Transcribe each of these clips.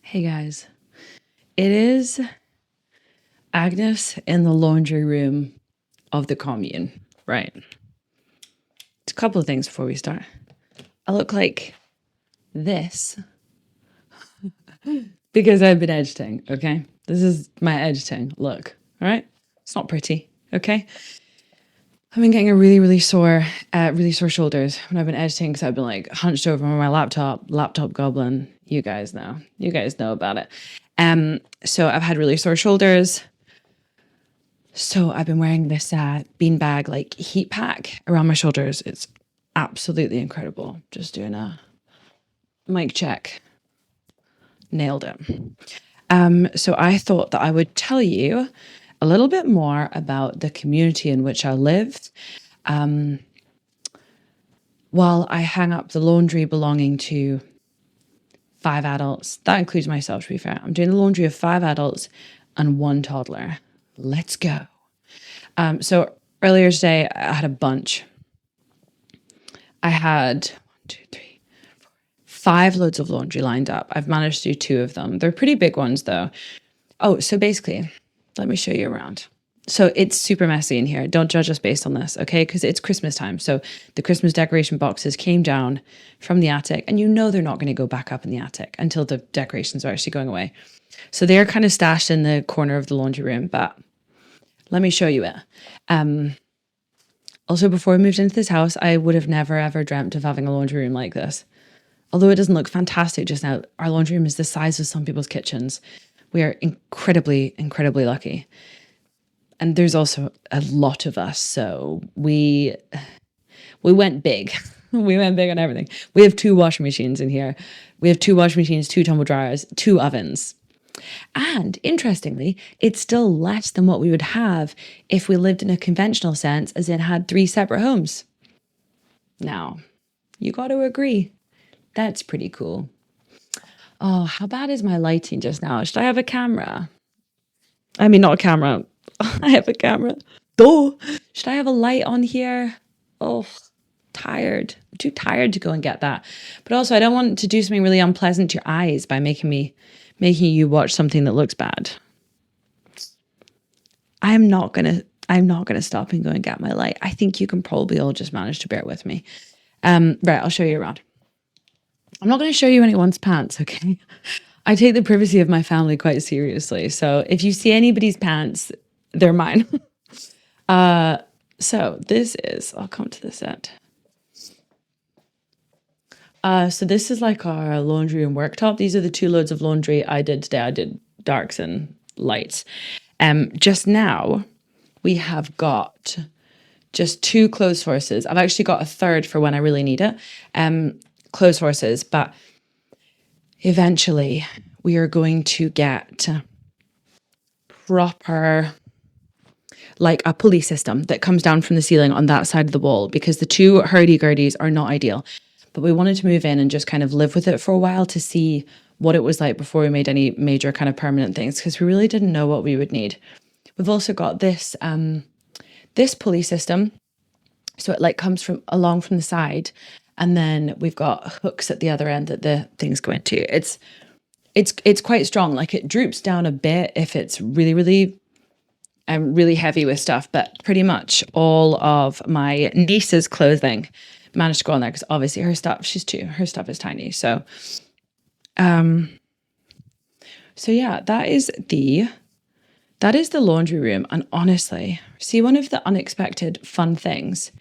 Hey guys, it is Agnes in the laundry room of the commune, right? It's a couple of things before we start. I look like this because I've been editing, okay? This is my editing look, all right? It's not pretty, okay? I've been getting a really sore shoulders when I've been editing because I've been like hunched over on my laptop goblin. You guys know about it. So I've had really sore shoulders. So I've been wearing this beanbag like heat pack around my shoulders. It's absolutely incredible. Just doing a mic check. Nailed it. So I thought that I would tell you a little bit more about the community in which I lived while I hang up the laundry belonging to 5 adults. That includes myself, to be fair. I'm doing the laundry of 5 adults and 1 toddler. Let's go. So earlier today, I had a bunch. I had 5 loads of laundry lined up. I've managed to do 2 of them. They're pretty big ones, though. Oh, so basically, let me show you around. So it's super messy in here. Don't judge us based on this, okay? Because it's Christmas time. So the Christmas decoration boxes came down from the attic, and you know they're not going to go back up in the attic until the decorations are actually going away. So they're kind of stashed in the corner of the laundry room, but let me show you it. Also, before I moved into this house, I would have never, ever dreamt of having a laundry room like this. Although it doesn't look fantastic just now, our laundry room is the size of some people's kitchens. We are incredibly lucky. And there's also a lot of us, so we went big. We went big on everything. We have 2 washing machines in here. We have 2 washing machines, 2 tumble dryers, 2 ovens. And interestingly, it's still less than what we would have if we lived in a conventional sense, as in had 3 separate homes. Now, you got to agree, that's pretty cool. Oh, how bad is my lighting just now? Should I have a camera? I mean, not a camera. I have a camera. Duh. Should I have a light on here? Oh, tired. I'm too tired to go and get that. But also, I don't want to do something really unpleasant to your eyes by making you watch something that looks bad. I'm not gonna stop and go and get my light. I think you can probably all just manage to bear with me. Right, I'll show you around. I'm not going to show you anyone's pants, okay? I take the privacy of my family quite seriously. So if you see anybody's pants, they're mine. So this is, I'll come to this end. So this is like our laundry and worktop. These are the 2 loads of laundry I did today. I did darks and lights. Just now, we have got just 2 clothes horses. I've actually got a 3rd for when I really need it. Clothes horses, but eventually we are going to get proper, like a pulley system that comes down from the ceiling on that side of the wall, because the 2 hurdy-gurdies are not ideal. But we wanted to move in and just kind of live with it for a while to see what it was like before we made any major kind of permanent things, because we really didn't know what we would need. We've also got this this pulley system, so it like comes along from the side, and then we've got hooks at the other end that the things go into. It's quite strong. Like it droops down a bit if it's really heavy with stuff, but pretty much all of my niece's clothing managed to go on there, because obviously her stuff is tiny. So yeah, that is the laundry room. And honestly, see, one of the unexpected fun things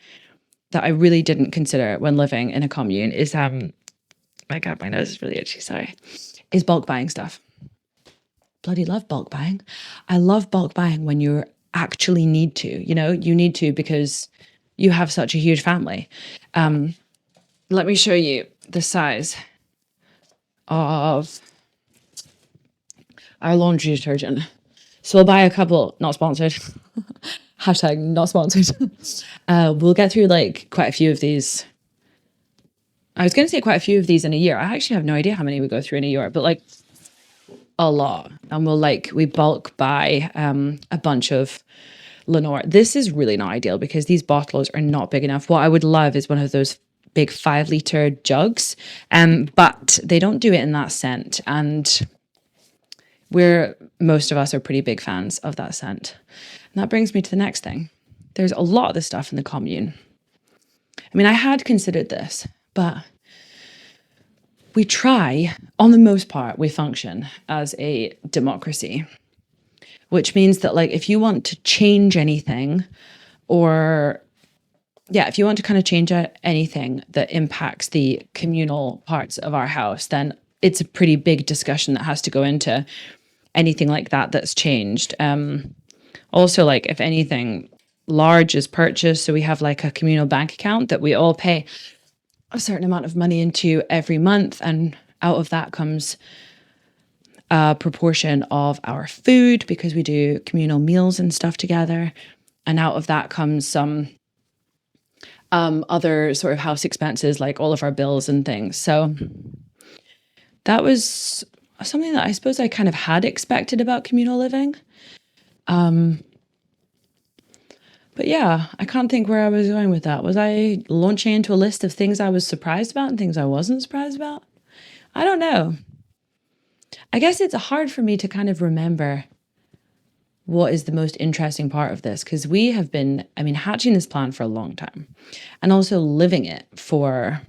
that I really didn't consider when living in a commune is my God, my nose is really itchy, sorry, is bulk buying stuff. Bloody love bulk buying. I love bulk buying when you actually need to, you need to because you have such a huge family. Let me show you the size of our laundry detergent. So we'll buy a couple, not sponsored, hashtag not sponsored. We'll get through like quite a few of these. I was going to say quite a few of these in a year. I actually have no idea how many we go through in a year, but like a lot. And we bulk buy a bunch of Lenore. This is really not ideal because these bottles are not big enough. What I would love is one of those big 5 litre jugs, but they don't do it in that scent. And most of us are pretty big fans of that scent. And that brings me to the next thing. There's a lot of the stuff in the commune. I mean, I had considered this, but we try, on the most part, we function as a democracy, which means that like if you want to change anything if you want to kind of change anything that impacts the communal parts of our house, then it's a pretty big discussion that has to go into anything like that that's changed. Also, like if anything large is purchased, so we have like a communal bank account that we all pay a certain amount of money into every month, and out of that comes a proportion of our food because we do communal meals and stuff together, and out of that comes some other sort of house expenses like all of our bills and things. So that was something that I suppose I kind of had expected about communal living. But yeah, I can't think where I was going with that. Was I launching into a list of things I was surprised about and things I wasn't surprised about? I don't know. I guess it's hard for me to kind of remember what is the most interesting part of this, because we have been, hatching this plan for a long time and also living it for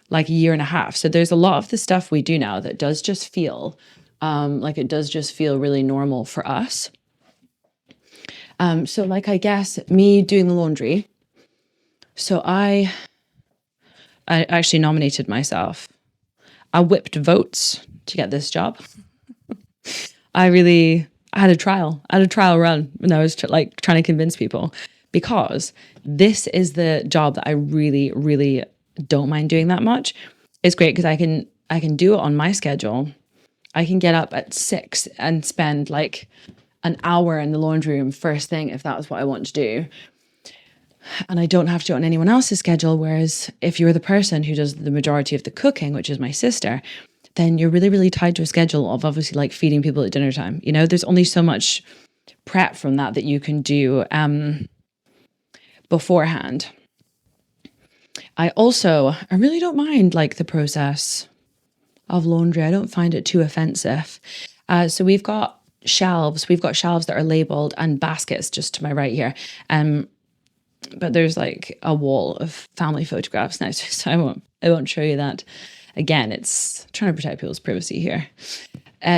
like a year and a half. So there's a lot of the stuff we do now that does just feel really normal for us. So like, I guess me doing the laundry. So I actually nominated myself. I whipped votes to get this job. I had a trial run when I was trying to convince people, because this is the job that I really, really don't mind doing that much. It's great because I can do it on my schedule. I can get up at 6 and spend like an hour in the laundry room first thing if that was what I want to do. And I don't have to do it on anyone else's schedule. Whereas if you're the person who does the majority of the cooking, which is my sister, then you're really, really tied to a schedule of obviously like feeding people at dinner time. You know, there's only so much prep from that you can do beforehand. I really don't mind like the process of laundry. I don't find it too offensive. So we've got shelves that are labeled and baskets just to my right here. But there's like a wall of family photographs now, so I won't show you that. Again, it's trying to protect people's privacy here.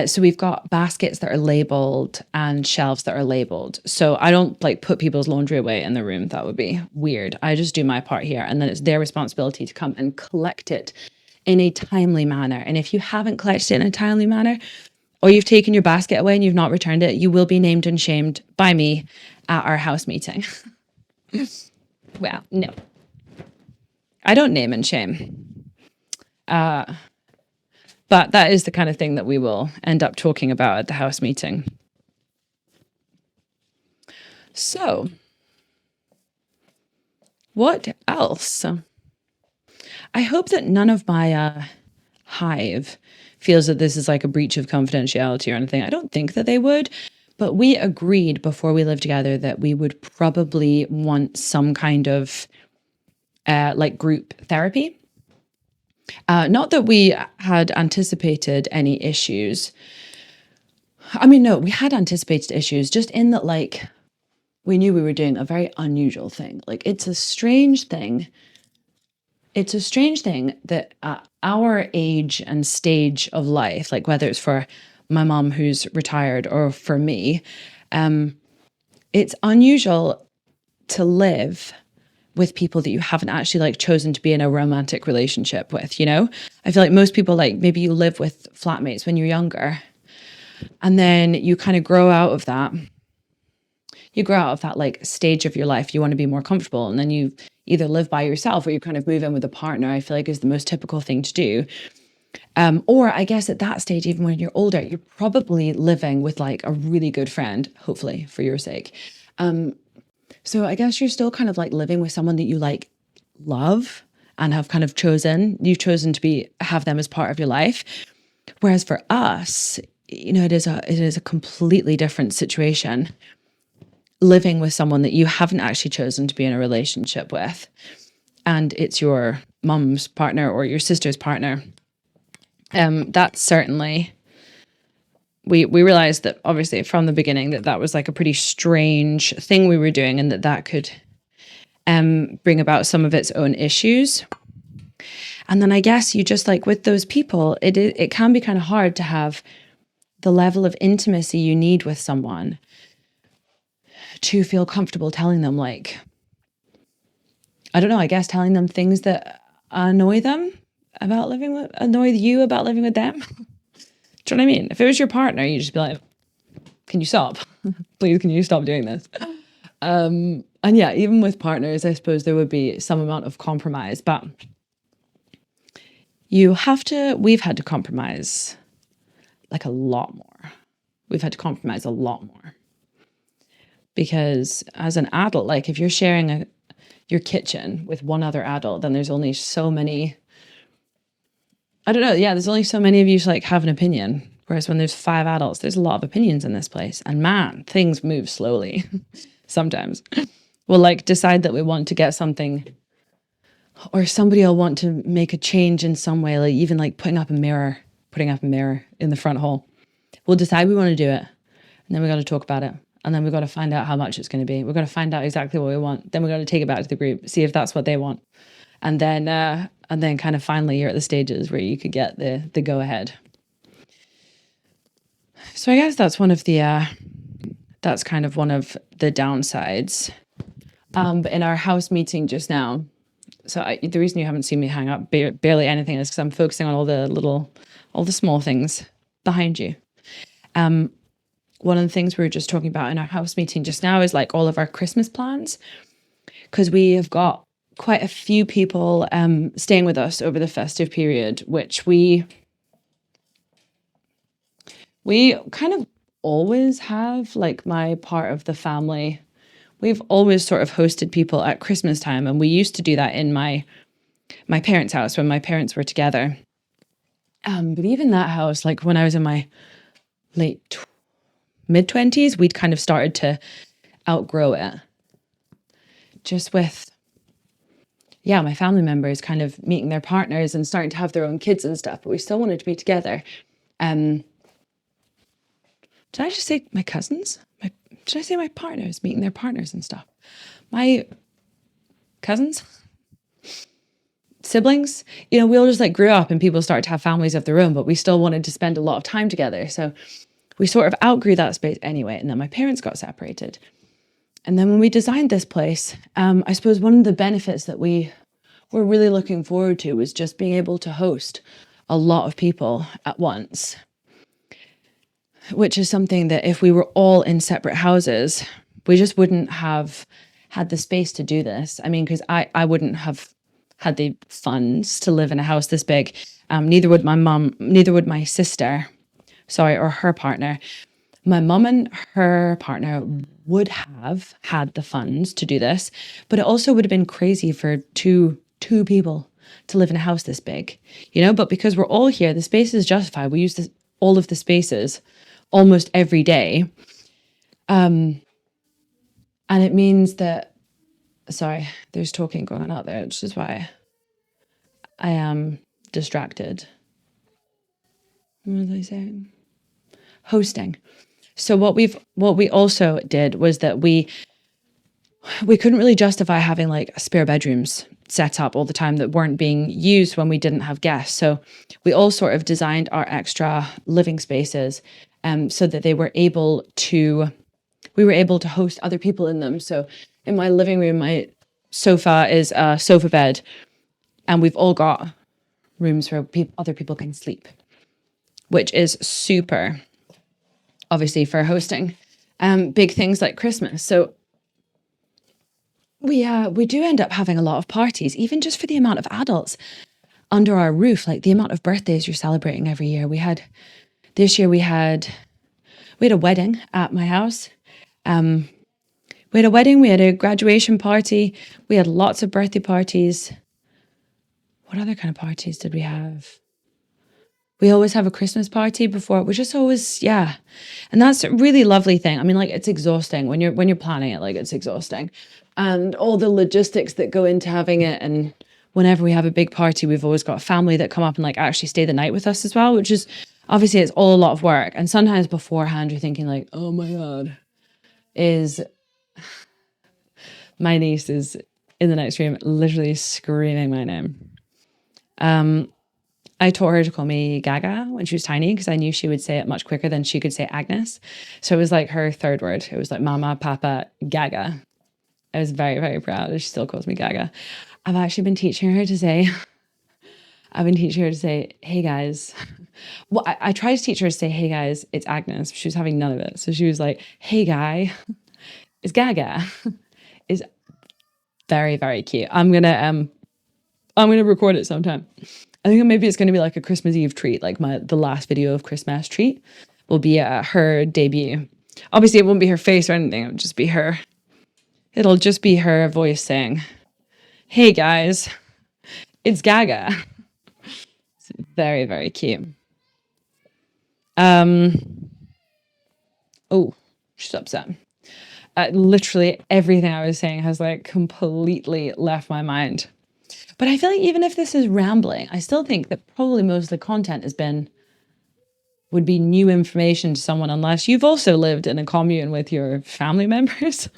So we've got baskets that are labeled and shelves that are labeled. So I don't like put people's laundry away in the room. That would be weird. I just do my part here, and then it's their responsibility to come and collect it in a timely manner. And if you haven't collected it in a timely manner, or you've taken your basket away and you've not returned it, you will be named and shamed by me at our house meeting. Well, no. I don't name and shame. But that is the kind of thing that we will end up talking about at the house meeting. So, what else? I hope that none of my hive feels that this is like a breach of confidentiality or anything. I don't think that they would, but we agreed before we lived together that we would probably want some kind of like group therapy. Not that we had anticipated any issues. No, we had anticipated issues, just in that like we knew we were doing a very unusual thing. Like it's a strange thing. It's a strange thing that at our age and stage of life, like whether it's for my mom who's retired or for me, it's unusual to live with people that you haven't actually like chosen to be in a romantic relationship with, you know? I feel like most people, like maybe you live with flatmates when you're younger, and then you kind of grow out of that. You grow out of that like stage of your life. You want to be more comfortable, and then you either live by yourself or you kind of move in with a partner. I feel like is the most typical thing to do. Or I guess at that stage, even when you're older, you're probably living with like a really good friend, hopefully for your sake. So I guess you're still kind of like living with someone that you like love and have kind of you've chosen to have them as part of your life. Whereas for us, you know, it is a completely different situation, living with someone that you haven't actually chosen to be in a relationship with. And it's your mum's partner or your sister's partner. That's certainly we realized that obviously from the beginning that was like a pretty strange thing we were doing, and that could bring about some of its own issues. And then I guess you just like with those people, it can be kind of hard to have the level of intimacy you need with someone to feel comfortable telling them, like, I don't know, I guess telling them things that annoy you about living with them. Do you know what I mean? If it was your partner, you'd just be like, can you stop? Please, can you stop doing this? And yeah, even with partners, I suppose there would be some amount of compromise, but we've had to compromise like a lot more. We've had to compromise a lot more. Because as an adult, like if you're sharing your kitchen with one other adult, then there's only so many, I don't know, yeah, there's only so many of you to like have an opinion. Whereas when there's 5 adults, there's a lot of opinions in this place. And man, things move slowly sometimes. We'll like decide that we want to get something, or somebody will want to make a change in some way, like even like putting up a mirror in the front hall. We'll decide we want to do it, and then we got to talk about it. And then we've got to find out how much it's going to be. We've got to find out exactly what we want. Then we've got to take it back to the group, see if that's what they want. And then kind of finally you're at the stages where you could get the go ahead. So I guess that's that's kind of one of the downsides. But in our house meeting just now, the reason you haven't seen me hang up barely anything is because I'm focusing on all the small things behind you. One of the things we were just talking about in our house meeting just now is like all of our Christmas plans, because we have got quite a few people staying with us over the festive period, which we kind of always have, like my part of the family. We've always sort of hosted people at Christmas time, and we used to do that in my parents' house when my parents were together. But even that house, like when I was in my mid-20s, we'd kind of started to outgrow it. Just with, my family members kind of meeting their partners and starting to have their own kids and stuff, but we still wanted to be together. Did I just say my cousins? Did I say my partners meeting their partners and stuff? My cousins? Siblings? We all just like grew up and people started to have families of their own, but we still wanted to spend a lot of time together. So we sort of outgrew that space anyway. And then my parents got separated. And then when we designed this place, I suppose one of the benefits that we were really looking forward to was just being able to host a lot of people at once, which is something that if we were all in separate houses, we just wouldn't have had the space to do this. I mean, because I wouldn't have had the funds to live in a house this big. Neither would my mum, neither would my sister, or her partner. My mum and her partner would have had the funds to do this, but it also would have been crazy for two people to live in a house this big, but because we're all here, the space is justified. We use all of the spaces almost every day. And it means that, there's talking going on out there, which is why I am distracted. What was I saying? Hosting. So what we also did was that we couldn't really justify having like spare bedrooms set up all the time that weren't being used when we didn't have guests. So we all sort of designed our extra living spaces so that we were able to host other people in them. So in my living room, my sofa is a sofa bed, and we've all got rooms where other people can sleep, which is super, obviously, for hosting big things like Christmas. So we do end up having a lot of parties, even just for the amount of adults under our roof, like the amount of birthdays you're celebrating every year. This year we had a wedding at my house. We had a wedding, we had a graduation party, we had lots of birthday parties. What other kind of parties did we have? We always have a Christmas party before, which is always, and that's a really lovely thing. I mean, like, it's exhausting when you're planning it, like, it's exhausting. And all the logistics that go into having it. And whenever we have a big party, we've always got family that come up and like actually stay the night with us as well, which is obviously it's all a lot of work. And sometimes beforehand you're thinking like, oh my God, my niece is in the next room literally screaming my name. I taught her to call me Gaga when she was tiny because I knew she would say it much quicker than she could say Agnes. So it was like her third word. It was like Mama, Papa, Gaga. I was very, very proud. She still calls me Gaga. I've actually been teaching her to say, hey guys. Well, I tried to teach her to say, hey guys, it's Agnes. She was having none of it. So she was like, hey guy, it's Gaga. It's very, very cute. I'm gonna record it sometime. I think maybe it's gonna be like a Christmas Eve treat, like the last video of CHRISTMESS treat will be her debut. Obviously, it won't be her face or anything. It'll just be her. It'll just be her voice saying, "Hey guys, it's Gaga." It's very, very cute. Oh, she's upset. Literally everything I was saying has like completely left my mind. But I feel like even if this is rambling, I still think that probably most of the content would be new information to someone, unless you've also lived in a commune with your family members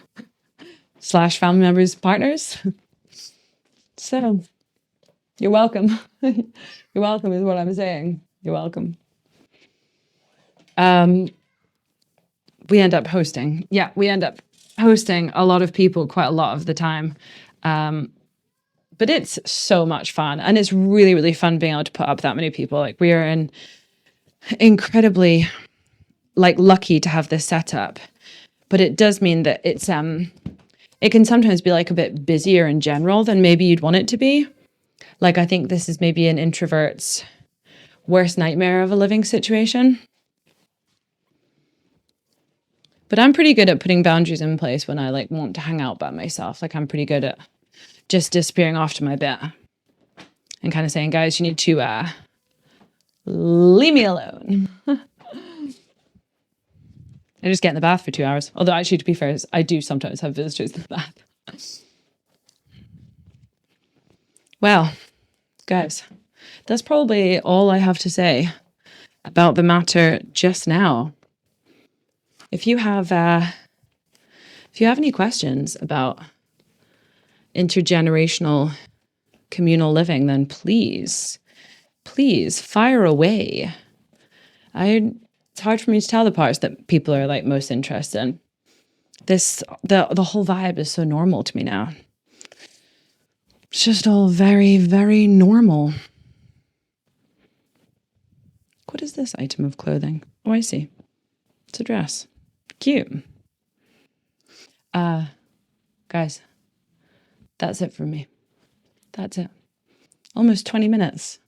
/ family members' partners. So you're welcome. You're welcome is what I'm saying. You're welcome. We end up hosting. Yeah, we end up hosting a lot of people quite a lot of the time. But it's so much fun. And it's really, really fun being able to put up that many people. Like we are incredibly like lucky to have this setup. But it does mean that it's it can sometimes be like a bit busier in general than maybe you'd want it to be. Like I think this is maybe an introvert's worst nightmare of a living situation. But I'm pretty good at putting boundaries in place when I like want to hang out by myself. Like I'm pretty good at just disappearing off to my bed and kind of saying, guys, you need to leave me alone. I just get in the bath for 2 hours. Although actually, to be fair, I do sometimes have visitors in the bath. Well, guys, that's probably all I have to say about the matter just now. If you have any questions about intergenerational communal living, then please fire away. It's hard for me to tell the parts that people are like most interested in. The whole vibe is so normal to me now. It's just all very, very normal. What is this item of clothing? Oh, I see. It's a dress. Cute. Guys, that's it from me. That's it. Almost 20 minutes.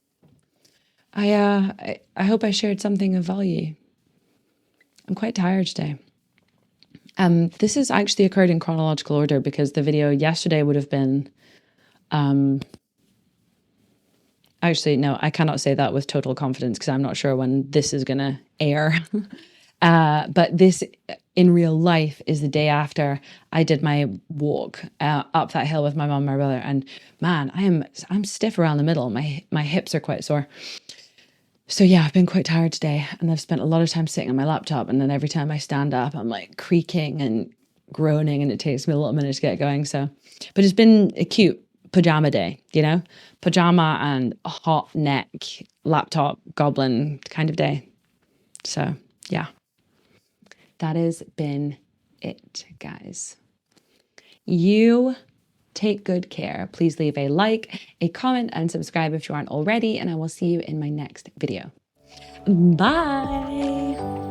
I hope I shared something of value. I'm quite tired today. This has actually occurred in chronological order because the video yesterday would have been actually, no, I cannot say that with total confidence because I'm not sure when this is going to air. But this in real life is the day after I did my walk up that hill with my mom and my brother. And man, I'm stiff around the middle. My hips are quite sore. So yeah, I've been quite tired today and I've spent a lot of time sitting on my laptop. And then every time I stand up, I'm like creaking and groaning and it takes me a little minute to get going. So, but it's been a cute pajama day, you know, pajama and a hot neck, laptop, goblin kind of day. So yeah, that has been it, guys. You take good care. Please leave a like, a comment, and subscribe if you aren't already, and I will see you in my next video. Bye.